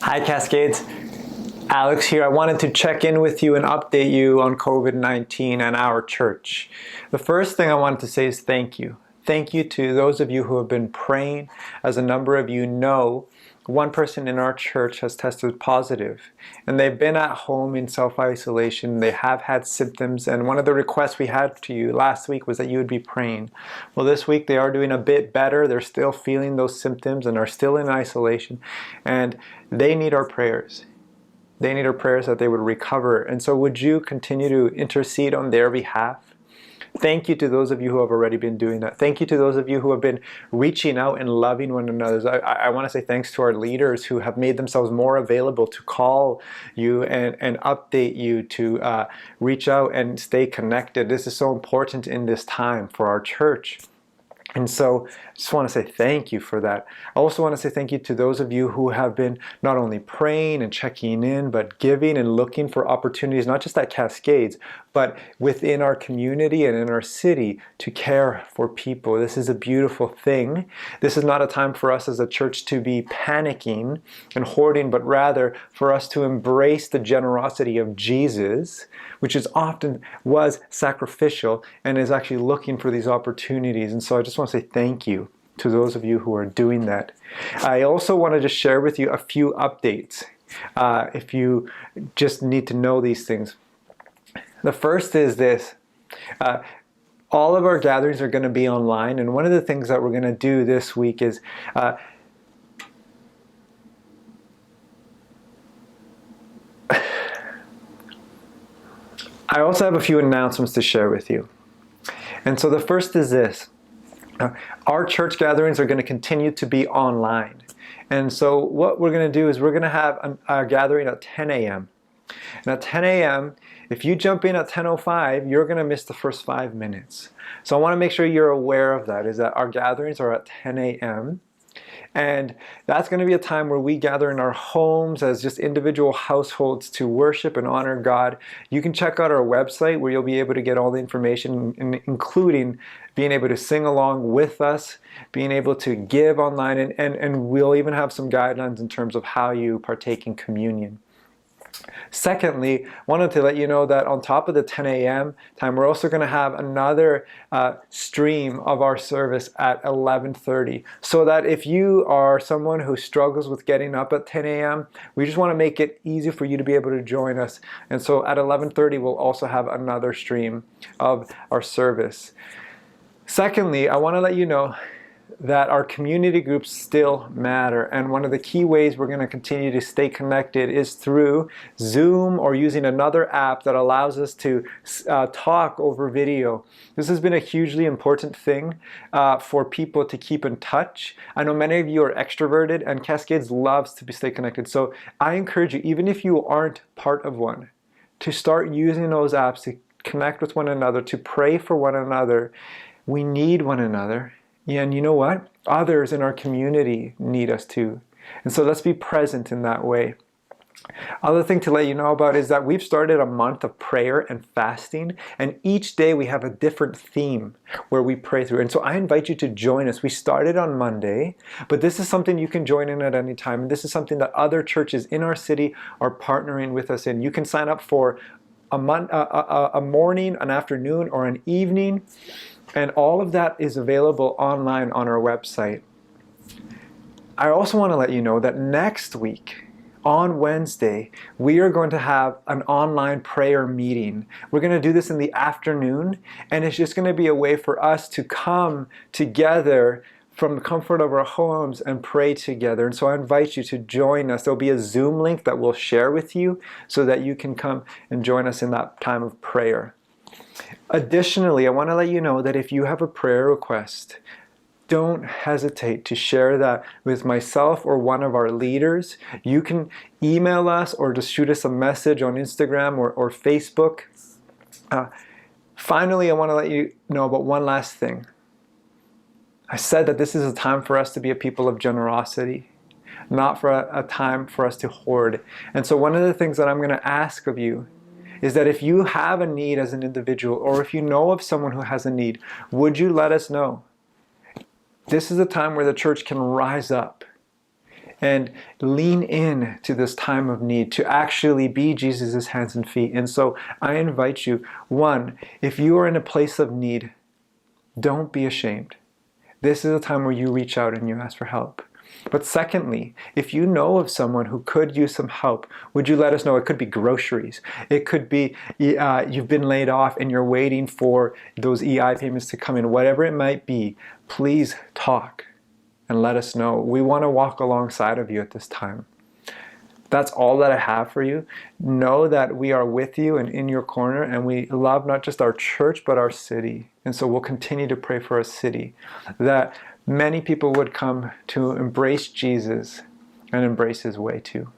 Hi Cascades, Alex here. I wanted to check in with you and update you on COVID-19 and our church. The first thing I wanted to say is thank you. Thank you to those of you who have been praying. As a number of you know, one person in our church has tested positive and they've been at home in self-isolation. They have had symptoms, and one of the requests we had to you last week was that you would be praying. Well, this week they are doing a bit better. They're still feeling those symptoms and are still in isolation, and they need our prayers. They need our prayers that they would recover. And so would you continue to intercede on their behalf? Thank you to those of you who have already been doing that. Thank you to those of you who have been reaching out and loving one another. I want to say thanks to our leaders who have made themselves more available to call you and update you, to reach out and stay connected. This is so important in this time for our church. And so I just want to say thank you for that. I also want to say thank you to those of you who have been not only praying and checking in, but giving and looking for opportunities, not just at Cascades, but within our community and in our city to care for people. This is a beautiful thing. This is not a time for us as a church to be panicking and hoarding, but rather for us to embrace the generosity of Jesus, which is often was sacrificial and is actually looking for these opportunities. And so I just want to say thank you to those of you who are doing that. I also wanted to share with you a few updates if you just need to know these things. The first is this. All of our gatherings are going to be online, and one of the things that we're going to do this week is I also have a few announcements to share with you. And so the first is this. Our church gatherings are going to continue to be online. And so what we're going to do is we're going to have a gathering at 10 a.m. And at 10 a.m., if you jump in at 10:05, you're going to miss the first 5 minutes. So I want to make sure you're aware of that, is that our gatherings are at 10 a.m. And that's going to be a time where we gather in our homes as just individual households to worship and honor God. You can check out our website where you'll be able to get all the information, including being able to sing along with us, being able to give online, and we'll even have some guidelines in terms of how you partake in communion. Secondly, wanted to let you know that on top of the 10 a.m. time, we're also going to have another stream of our service at 11:30. So that if you are someone who struggles with getting up at 10 a.m., we just want to make it easy for you to be able to join us. And so at 11:30, we'll also have another stream of our service. Secondly, I want to let you know that our community groups still matter, and one of the key ways we're going to continue to stay connected is through Zoom or using another app that allows us to talk over video. This has been a hugely important thing for people to keep in touch. I know many of you are extroverted, and Cascades loves to stay connected, so I encourage you, even if you aren't part of one, to start using those apps to connect with one another, to pray for one another. We need one another. And you know what? Others in our community need us too. And so let's be present in that way. Other thing to let you know about is that we've started a month of prayer and fasting, and each day we have a different theme where we pray through. And so I invite you to join us. We started on Monday, but this is something you can join in at any time. And this is something that other churches in our city are partnering with us in. You can sign up for a morning, an afternoon, or an evening. And all of that is available online on our website. I also want to let you know that next week, on Wednesday, we are going to have an online prayer meeting. We're going to do this in the afternoon, and it's just going to be a way for us to come together from the comfort of our homes and pray together. And so I invite you to join us. There'll be a Zoom link that we'll share with you so that you can come and join us in that time of prayer. Additionally, I want to let you know that if you have a prayer request, don't hesitate to share that with myself or one of our leaders. You can email us or just shoot us a message on Instagram or Facebook. Finally, I want to let you know about one last thing. I said that this is a time for us to be a people of generosity, not for a time for us to hoard. And so one of the things that I'm going to ask of you is that if you have a need as an individual, or if you know of someone who has a need, would you let us know? This is a time where the church can rise up and lean in to this time of need to actually be Jesus' hands and feet. And so I invite you, one, if you are in a place of need, don't be ashamed. This is a time where you reach out and you ask for help. But secondly, if you know of someone who could use some help, would you let us know? It could be groceries. It could be you've been laid off and you're waiting for those EI payments to come in. Whatever it might be, please talk and let us know. We want to walk alongside of you at this time. That's all that I have for you. Know that we are with you and in your corner, and we love not just our church, but our city. And so we'll continue to pray for our city, that many people would come to embrace Jesus and embrace his way too.